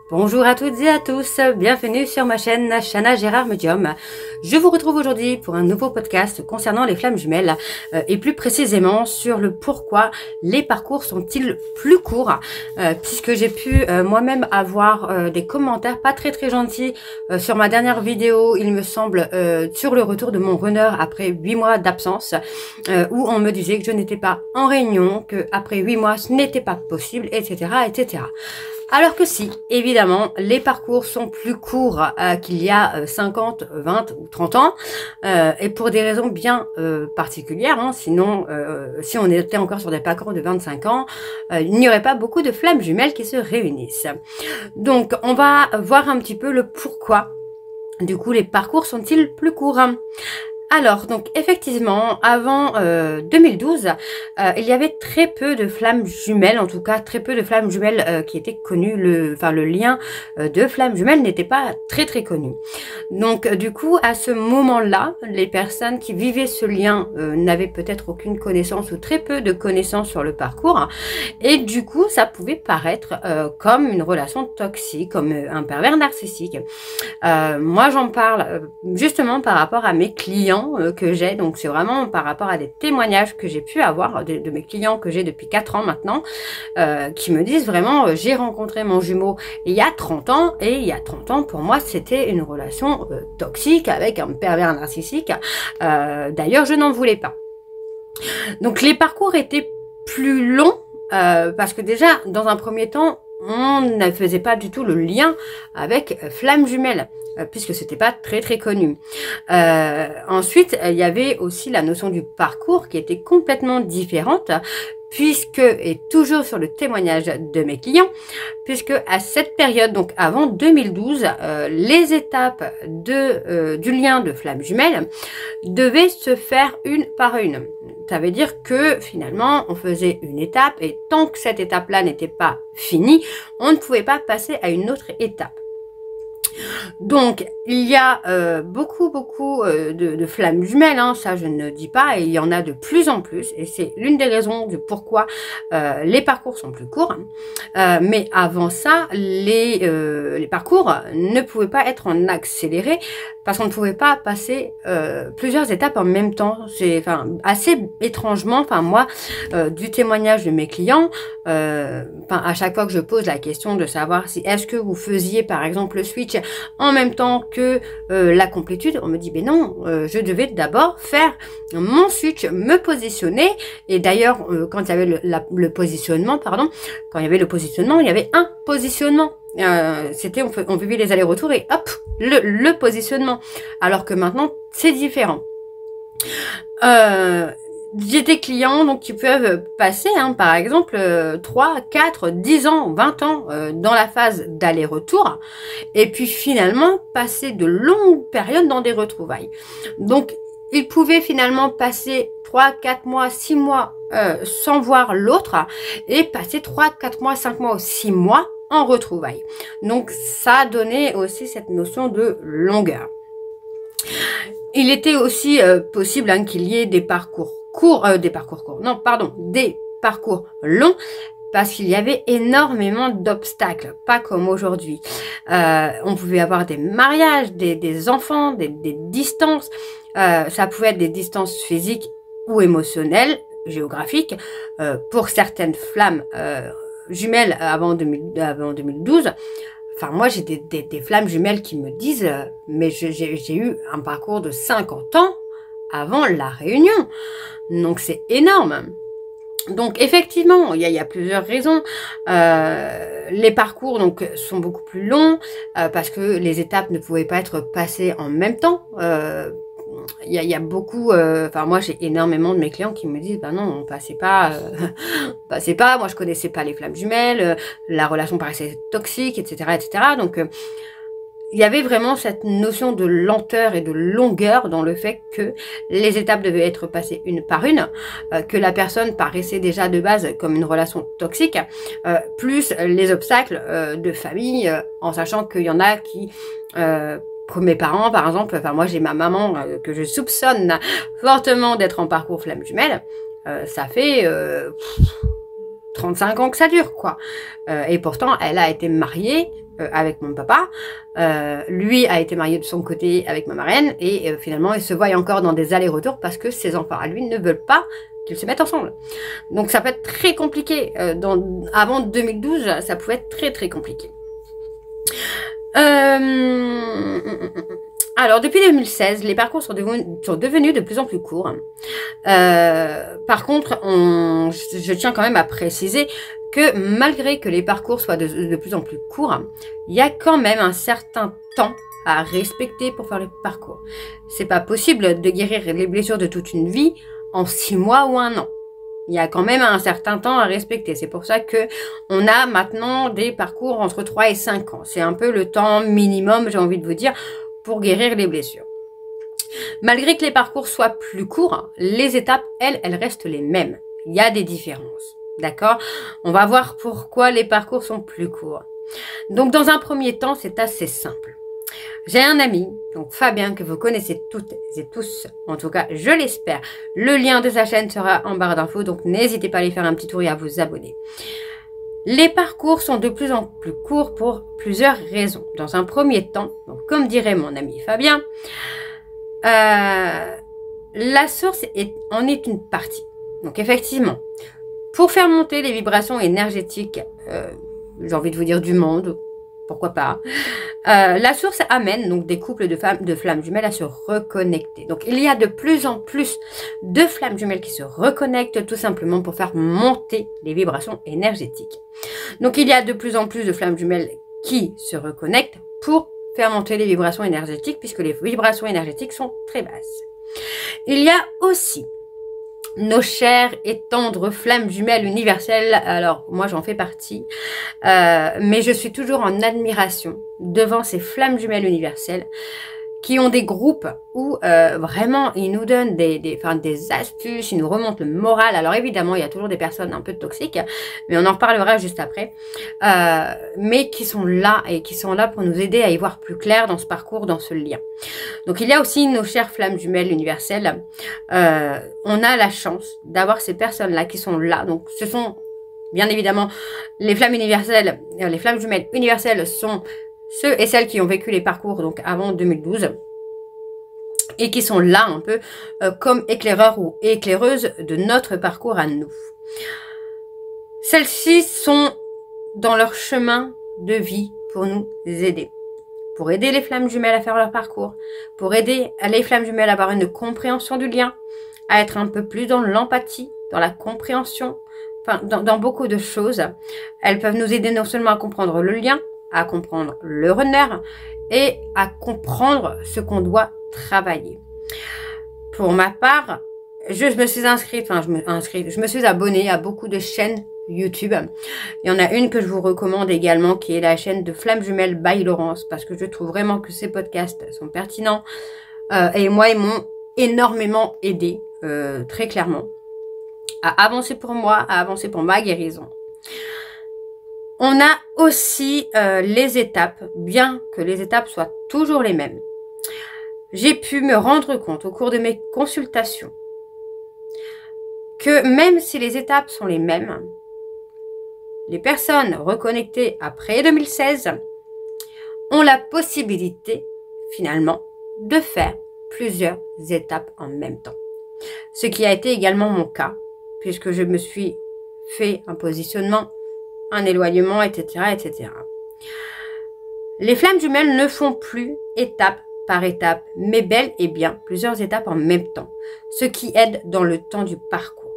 Bonjour à toutes et à tous, bienvenue sur ma chaîne Chana Gérard Medium. Je vous retrouve aujourd'hui pour un nouveau podcast concernant les flammes jumelles et plus précisément sur le pourquoi les parcours sont-ils plus courts puisque j'ai pu moi-même avoir des commentaires pas très gentils sur ma dernière vidéo, il me semble, sur le retour de mon runner après 8 mois d'absence où on me disait que je n'étais pas en réunion, que après 8 mois ce n'était pas possible, etc. Alors que si, évidemment, les parcours sont plus courts qu'il y a 50, 20 ou 30 ans, et pour des raisons bien particulières, hein, sinon, si on était encore sur des parcours de 25 ans, il n'y aurait pas beaucoup de flammes jumelles qui se réunissent. Donc, on va voir un petit peu le pourquoi. Du coup, les parcours sont-ils plus courts? Alors, donc effectivement, avant 2012, il y avait très peu de flammes jumelles, en tout cas très peu de flammes jumelles qui étaient connues. Le lien de flammes jumelles n'était pas très connu. Donc du coup, à ce moment-là, les personnes qui vivaient ce lien n'avaient peut-être aucune connaissance ou très peu de connaissances sur le parcours. Et du coup, ça pouvait paraître comme une relation toxique, comme un pervers narcissique. Moi, j'en parle justement par rapport à mes clients que j'ai, donc c'est vraiment par rapport à des témoignages que j'ai pu avoir de mes clients que j'ai depuis 4 ans maintenant, qui me disent vraiment j'ai rencontré mon jumeau il y a 30 ans et il y a 30 ans pour moi c'était une relation toxique avec un pervers narcissique, d'ailleurs je n'en voulais pas. Donc les parcours étaient plus longs parce que déjà dans un premier temps on ne faisait pas du tout le lien avec flammes jumelles puisque c'était pas très connu. Ensuite, il y avait aussi la notion du parcours qui était complètement différente puisque, et toujours sur le témoignage de mes clients, puisque à cette période, donc avant 2012, les étapes du lien de flammes jumelles devaient se faire une par une. Ça veut dire que finalement, on faisait une étape et tant que cette étape-là n'était pas finie, on ne pouvait pas passer à une autre étape. Donc, il y a beaucoup de flammes jumelles, hein, ça je ne dis pas, et il y en a de plus en plus, et c'est l'une des raisons du pourquoi les parcours sont plus courts. Mais avant ça, les parcours ne pouvaient pas être en accéléré, parce qu'on ne pouvait pas passer plusieurs étapes en même temps. C'est assez étrangement, moi, du témoignage de mes clients, à chaque fois que je pose la question de savoir si est-ce que vous faisiez par exemple le switch en même temps que la complétude, on me dit, mais non, je devais d'abord faire mon switch, me positionner, et d'ailleurs, quand il y avait le positionnement, quand il y avait le positionnement, il y avait un positionnement. C'était, on vivait les allers-retours et hop, le positionnement. Alors que maintenant, c'est différent. J'ai des clients donc qui peuvent passer, par exemple, 3, 4, 10 ans, 20 ans dans la phase d'aller-retour et puis finalement passer de longues périodes dans des retrouvailles. Donc, ils pouvaient finalement passer 3, 4 mois, 6 mois sans voir l'autre et passer 3, 4 mois, 5 mois ou 6 mois en retrouvailles. Donc, ça a donné aussi cette notion de longueur. Il était aussi possible qu'il y ait des parcours des parcours longs, parce qu'il y avait énormément d'obstacles, pas comme aujourd'hui. On pouvait avoir des mariages, des enfants, des distances, ça pouvait être des distances physiques ou émotionnelles, géographiques, pour certaines flammes jumelles avant 2012. Moi, j'ai des flammes jumelles qui me disent mais j'ai eu un parcours de 50 ans avant la réunion. Donc, c'est énorme. Donc, effectivement, il y a plusieurs raisons. Les parcours donc sont beaucoup plus longs parce que les étapes ne pouvaient pas être passées en même temps. Il y a beaucoup, moi j'ai énormément de mes clients qui me disent, non, on passait pas, moi je connaissais pas les flammes jumelles, la relation paraissait toxique, etc. Donc il y avait vraiment cette notion de lenteur et de longueur dans le fait que les étapes devaient être passées une par une, que la personne paraissait déjà de base comme une relation toxique, plus les obstacles de famille, en sachant qu'il y en a qui... pour mes parents, par exemple, moi j'ai ma maman que je soupçonne fortement d'être en parcours flamme jumelle, ça fait 35 ans que ça dure, quoi. Et pourtant, elle a été mariée avec mon papa. Lui a été marié de son côté avec ma marraine et finalement ils se voient encore dans des allers-retours parce que ses enfants à lui ne veulent pas qu'ils se mettent ensemble. Donc ça peut être très compliqué. Avant 2012, ça pouvait être très très compliqué. Alors depuis 2016, les parcours sont devenus de plus en plus courts. Par contre, je tiens quand même à préciser que malgré que les parcours soient de plus en plus courts, il y a quand même un certain temps à respecter pour faire le parcours. C'est pas possible de guérir les blessures de toute une vie en 6 mois ou 1 an. Il y a quand même un certain temps à respecter. C'est pour ça que on a maintenant des parcours entre 3 et 5 ans. C'est un peu le temps minimum, j'ai envie de vous dire, pour guérir les blessures. Malgré que les parcours soient plus courts, les étapes, elles restent les mêmes. Il y a des différences. D'accord? On va voir pourquoi les parcours sont plus courts. Donc, dans un premier temps, c'est assez simple. J'ai un ami, donc Fabien, que vous connaissez toutes et tous, en tout cas, je l'espère. Le lien de sa chaîne sera en barre d'infos, donc n'hésitez pas à aller faire un petit tour et à vous abonner. Les parcours sont de plus en plus courts pour plusieurs raisons. Dans un premier temps, donc comme dirait mon ami Fabien, la source en est une partie. Donc effectivement, pour faire monter les vibrations énergétiques, j'ai envie de vous dire du monde, pourquoi pas, la source amène donc des couples de flammes jumelles à se reconnecter. Donc il y a de plus en plus de flammes jumelles qui se reconnectent tout simplement pour faire monter les vibrations énergétiques. Donc il y a de plus en plus de flammes jumelles qui se reconnectent pour faire monter les vibrations énergétiques puisque les vibrations énergétiques sont très basses. Il y a aussi nos chères et tendres flammes jumelles universelles. Alors, moi, j'en fais partie. Mais je suis toujours en admiration devant ces flammes jumelles universelles qui ont des groupes où vraiment ils nous donnent des astuces, ils nous remontent le moral. Alors évidemment, il y a toujours des personnes un peu toxiques, mais on en reparlera juste après. Mais qui sont là et qui sont là pour nous aider à y voir plus clair dans ce parcours, dans ce lien. Donc il y a aussi nos chères flammes jumelles universelles. On a la chance d'avoir ces personnes-là qui sont là. Donc ce sont bien évidemment les flammes universelles, les flammes jumelles universelles sont ceux et celles qui ont vécu les parcours donc avant 2012 et qui sont là un peu comme éclaireurs ou éclaireuses de notre parcours à nous. Celles-ci sont dans leur chemin de vie pour nous aider. Pour aider les flammes jumelles à faire leur parcours, pour aider les flammes jumelles à avoir une compréhension du lien, à être un peu plus dans l'empathie, dans la compréhension, enfin dans beaucoup de choses. Elles peuvent nous aider non seulement à comprendre le lien, à comprendre le runner et à comprendre ce qu'on doit travailler. Pour ma part, je me suis inscrite, je me suis abonnée à beaucoup de chaînes YouTube. Il y en a une que je vous recommande également qui est la chaîne de Flammes Jumelles by Laurence parce que je trouve vraiment que ces podcasts sont pertinents et moi ils m'ont énormément aidé très clairement à avancer pour moi, à avancer pour ma guérison. On a aussi les étapes, bien que les étapes soient toujours les mêmes. J'ai pu me rendre compte au cours de mes consultations que même si les étapes sont les mêmes, les personnes reconnectées après 2016 ont la possibilité finalement de faire plusieurs étapes en même temps. Ce qui a été également mon cas, puisque je me suis fait un positionnement, un éloignement, etc., etc. Les flammes jumelles ne font plus étape par étape, mais bel et bien plusieurs étapes en même temps, ce qui aide dans le temps du parcours.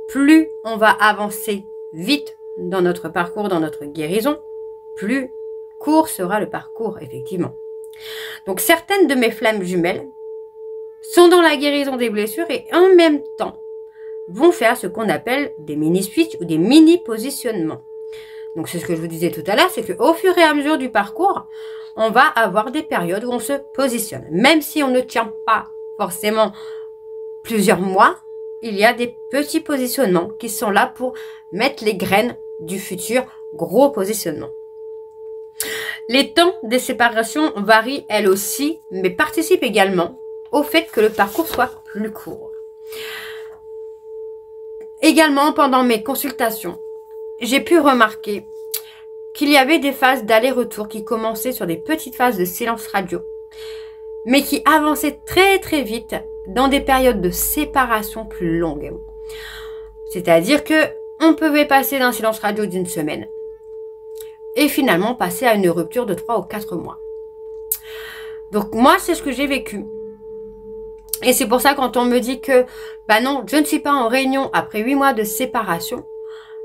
Plus on va avancer vite dans notre parcours, dans notre guérison, plus court sera le parcours, effectivement. Donc certaines de mes flammes jumelles sont dans la guérison des blessures et en même temps vont faire ce qu'on appelle des mini-switches ou des mini-positionnements. Donc c'est ce que je vous disais tout à l'heure, c'est qu'au fur et à mesure du parcours, on va avoir des périodes où on se positionne. Même si on ne tient pas forcément plusieurs mois, il y a des petits positionnements qui sont là pour mettre les graines du futur gros positionnement. Les temps des séparations varient elles aussi, mais participent également au fait que le parcours soit plus court. Également, pendant mes consultations, j'ai pu remarquer qu'il y avait des phases d'aller-retour qui commençaient sur des petites phases de silence radio, mais qui avançaient très très vite dans des périodes de séparation plus longues. C'est-à-dire que on pouvait passer d'un silence radio d'une semaine et finalement passer à une rupture de 3 ou 4 mois. Donc moi, c'est ce que j'ai vécu. Et c'est pour ça quand on me dit que, bah non, je ne suis pas en réunion après 8 mois de séparation,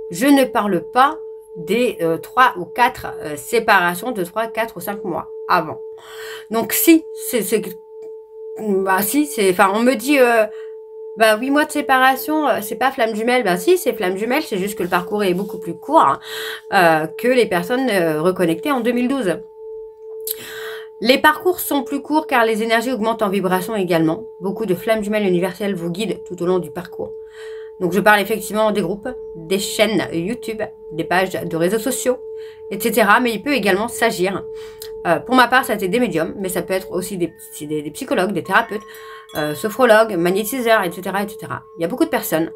je ne parle pas des 3 ou 4 séparations de 3, 4 ou 5 mois avant. Donc si, enfin on me dit, 8 mois de séparation, c'est pas flamme jumelle. Ben si, c'est flamme jumelle, c'est juste que le parcours est beaucoup plus court que les personnes reconnectées en 2012. Les parcours sont plus courts car les énergies augmentent en vibration également. Beaucoup de flammes jumelles universelles vous guident tout au long du parcours. Donc je parle effectivement des groupes, des chaînes YouTube, des pages de réseaux sociaux, etc. Mais il peut également s'agir, pour ma part ça a été des médiums, mais ça peut être aussi des psychologues, des thérapeutes, sophrologues, magnétiseurs, etc., etc. Il y a beaucoup de personnes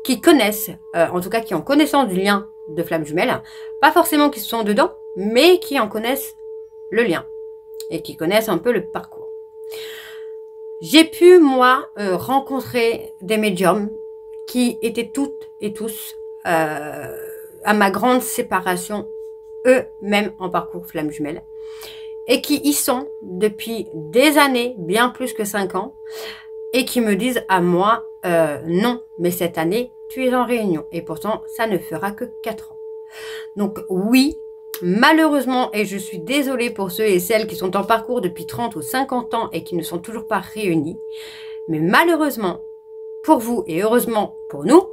qui connaissent, en tout cas qui ont connaissance du lien de flammes jumelles, pas forcément qui sont dedans, mais qui en connaissent le lien et qui connaissent un peu le parcours. J'ai pu, moi, rencontrer des médiums qui étaient toutes et tous, à ma grande séparation, eux-mêmes en parcours flamme jumelle, et qui y sont depuis des années, bien plus que 5 ans, et qui me disent à moi, non, mais cette année, tu es en réunion, et pourtant, ça ne fera que 4 ans. Donc oui, malheureusement, et je suis désolée pour ceux et celles qui sont en parcours depuis 30 ou 50 ans et qui ne sont toujours pas réunis, mais malheureusement, pour vous et heureusement pour nous,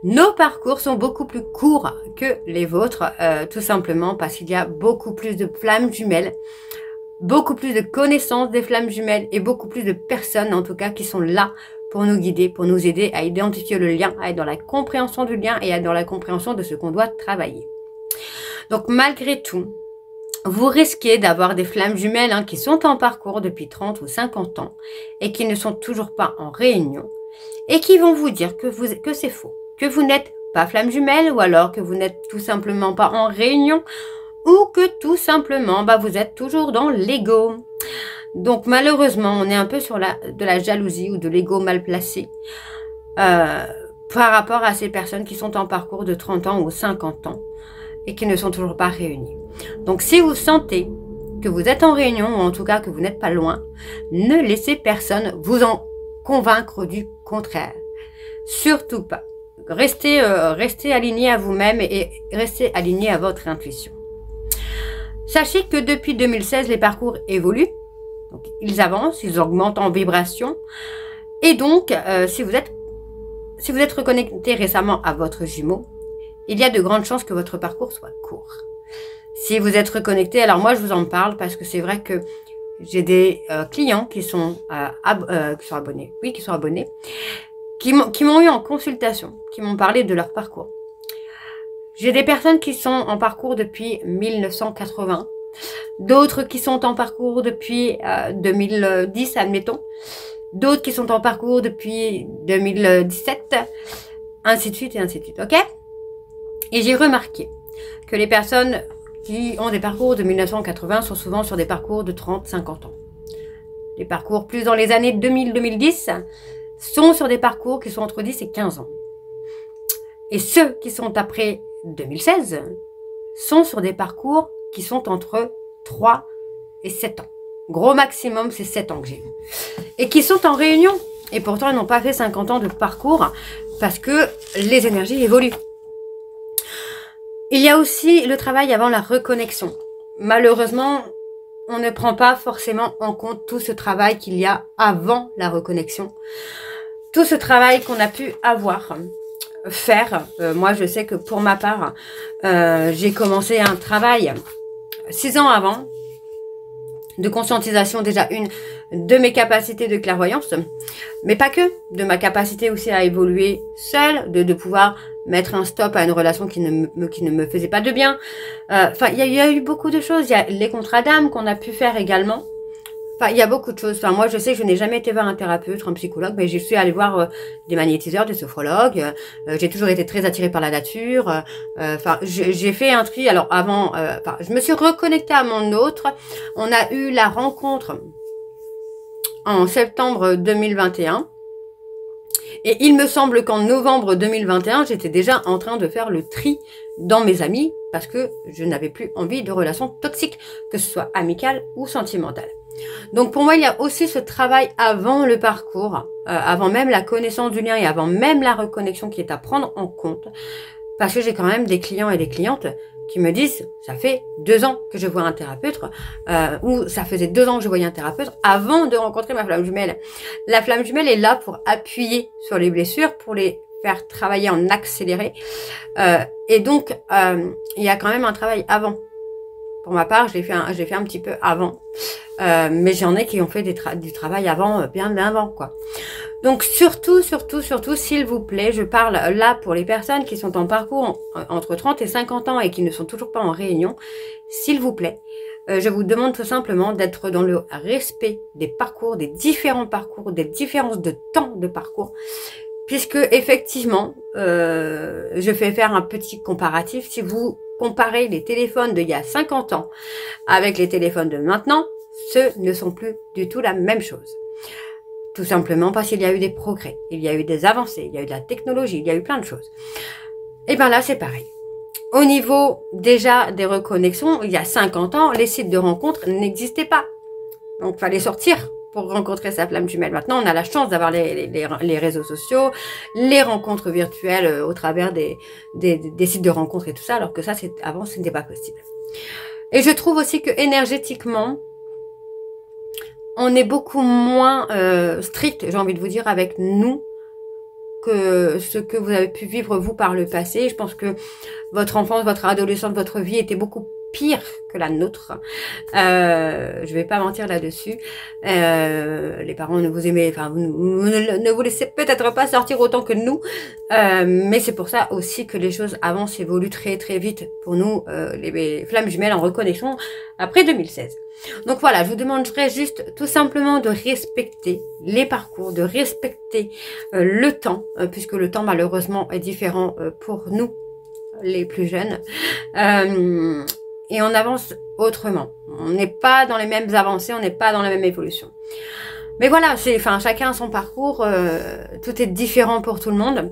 nos parcours sont beaucoup plus courts que les vôtres, tout simplement parce qu'il y a beaucoup plus de flammes jumelles, beaucoup plus de connaissances des flammes jumelles et beaucoup plus de personnes en tout cas qui sont là pour nous guider, pour nous aider à identifier le lien, à être dans la compréhension du lien et à être dans la compréhension de ce qu'on doit travailler. Donc malgré tout, vous risquez d'avoir des flammes jumelles qui sont en parcours depuis 30 ou 50 ans et qui ne sont toujours pas en réunion et qui vont vous dire que c'est faux, que vous n'êtes pas flamme jumelle ou alors que vous n'êtes tout simplement pas en réunion ou que tout simplement vous êtes toujours dans l'ego. Donc malheureusement, on est un peu sur de la jalousie ou de l'ego mal placé par rapport à ces personnes qui sont en parcours de 30 ans ou 50 ans et qui ne sont toujours pas réunies. Donc si vous sentez que vous êtes en réunion ou en tout cas que vous n'êtes pas loin, ne laissez personne vous en convaincre du contraire. Surtout pas. Restez aligné à vous-même et restez aligné à votre intuition. Sachez que depuis 2016, les parcours évoluent. Donc, ils avancent, ils augmentent en vibration. Et donc, si vous êtes reconnecté récemment à votre jumeau, il y a de grandes chances que votre parcours soit court. Si vous êtes reconnecté, alors moi je vous en parle parce que c'est vrai que j'ai des clients qui sont abonnés, qui m'ont eu en consultation, qui m'ont parlé de leur parcours. J'ai des personnes qui sont en parcours depuis 1980, d'autres qui sont en parcours depuis 2010, admettons, d'autres qui sont en parcours depuis 2017, ainsi de suite et ainsi de suite, ok? Et j'ai remarqué que les personnes qui ont des parcours de 1980 sont souvent sur des parcours de 30-50 ans. Les parcours plus dans les années 2000-2010 sont sur des parcours qui sont entre 10 et 15 ans. Et ceux qui sont après 2016 sont sur des parcours qui sont entre 3 et 7 ans. Gros maximum, c'est 7 ans que j'ai eu. Et qui sont en réunion. Et pourtant, ils n'ont pas fait 50 ans de parcours parce que les énergies évoluent. Il y a aussi le travail avant la reconnexion. Malheureusement, on ne prend pas forcément en compte tout ce travail qu'il y a avant la reconnexion. Tout ce travail qu'on a pu faire. Moi, je sais que pour ma part, j'ai commencé un travail 6 ans avant de conscientisation déjà de mes capacités de clairvoyance, mais pas que, de ma capacité aussi à évoluer seule, de pouvoir mettre un stop à une relation qui ne me faisait pas de bien. Enfin, il y a eu beaucoup de choses. Il y a les contrats d'âme qu'on a pu faire également, Enfin, il y a beaucoup de choses. Enfin, moi, je sais que je n'ai jamais été voir un thérapeute, un psychologue, mais je suis allée voir des magnétiseurs, des sophrologues. J'ai toujours été très attirée par la nature. Enfin, j'ai fait un tri. Alors, avant, je me suis reconnectée à mon autre. On a eu la rencontre en septembre 2021. Et il me semble qu'en novembre 2021, j'étais déjà en train de faire le tri dans mes amis parce que je n'avais plus envie de relations toxiques, que ce soit amicales ou sentimentales. Donc pour moi, il y a aussi ce travail avant le parcours, avant même la connaissance du lien et avant même la reconnexion qui est à prendre en compte. Parce que j'ai quand même des clients et des clientes qui me disent, ça fait 2 ans que je vois un thérapeute, ou ça faisait 2 ans que je voyais un thérapeute avant de rencontrer ma flamme jumelle. La flamme jumelle est là pour appuyer sur les blessures, pour les faire travailler en accéléré. Et donc, il y a quand même un travail avant. Pour ma part, je l'ai fait un petit peu avant. Mais j'en ai qui ont fait du travail avant, bien avant, quoi. Donc surtout, s'il vous plaît, je parle là pour les personnes qui sont en parcours entre 30 et 50 ans et qui ne sont toujours pas en réunion. S'il vous plaît, je vous demande tout simplement d'être dans le respect des parcours, des différents parcours, des différences de temps de parcours. Puisque effectivement, je fais faire un petit comparatif. Si vous comparez les téléphones d'il y a 50 ans avec les téléphones de maintenant, ce ne sont plus du tout la même chose. Tout simplement parce qu'il y a eu des progrès, il y a eu des avancées, il y a eu de la technologie, il y a eu plein de choses. Et bien là, c'est pareil. Au niveau déjà des reconnexions, il y a 50 ans, les sites de rencontres n'existaient pas. Donc, il fallait sortir pour rencontrer sa flamme jumelle. Maintenant, on a la chance d'avoir les réseaux sociaux, les rencontres virtuelles au travers des sites de rencontres et tout ça, alors que ça, avant, ce n'était pas possible. Et je trouve aussi que énergétiquement, on est beaucoup moins strict, j'ai envie de vous dire, avec nous que ce que vous avez pu vivre vous par le passé. Je pense que votre enfance, votre adolescence, votre vie était beaucoup pire que la nôtre. Je vais pas mentir là-dessus. Les parents ne vous aimaient, enfin, ne vous laissez peut-être pas sortir autant que nous. Mais c'est pour ça aussi que les choses avancent, évoluent très très vite pour nous, les flammes jumelles en reconnexion après 2016. Donc voilà, je vous demanderai juste tout simplement de respecter les parcours, de respecter le temps, puisque le temps malheureusement est différent pour nous, les plus jeunes. Et on avance autrement. On n'est pas dans les mêmes avancées, on n'est pas dans la même évolution. Mais voilà, chacun a son parcours, tout est différent pour tout le monde.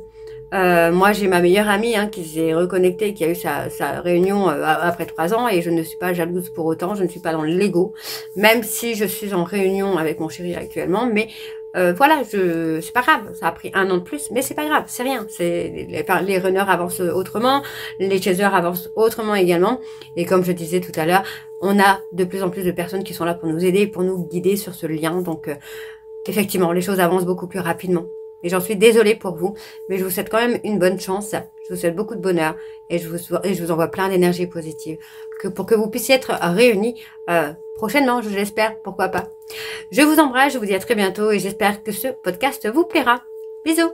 Moi, j'ai ma meilleure amie qui s'est reconnectée, qui a eu sa réunion après 3 ans, et je ne suis pas jalouse pour autant, je ne suis pas dans l'ego, même si je suis en réunion avec mon chéri actuellement, mais voilà, c'est pas grave, ça a pris 1 an de plus, mais c'est pas grave, c'est rien. Les runners avancent autrement, les chasers avancent autrement également, et comme je disais tout à l'heure, on a de plus en plus de personnes qui sont là pour nous aider, pour nous guider sur ce lien, donc effectivement, les choses avancent beaucoup plus rapidement. Et j'en suis désolée pour vous, mais je vous souhaite quand même une bonne chance, je vous souhaite beaucoup de bonheur, et je vous envoie plein d'énergie positive, pour que vous puissiez être réunis prochainement, je l'espère, pourquoi pas. Je vous embrasse, je vous dis à très bientôt, et j'espère que ce podcast vous plaira. Bisous!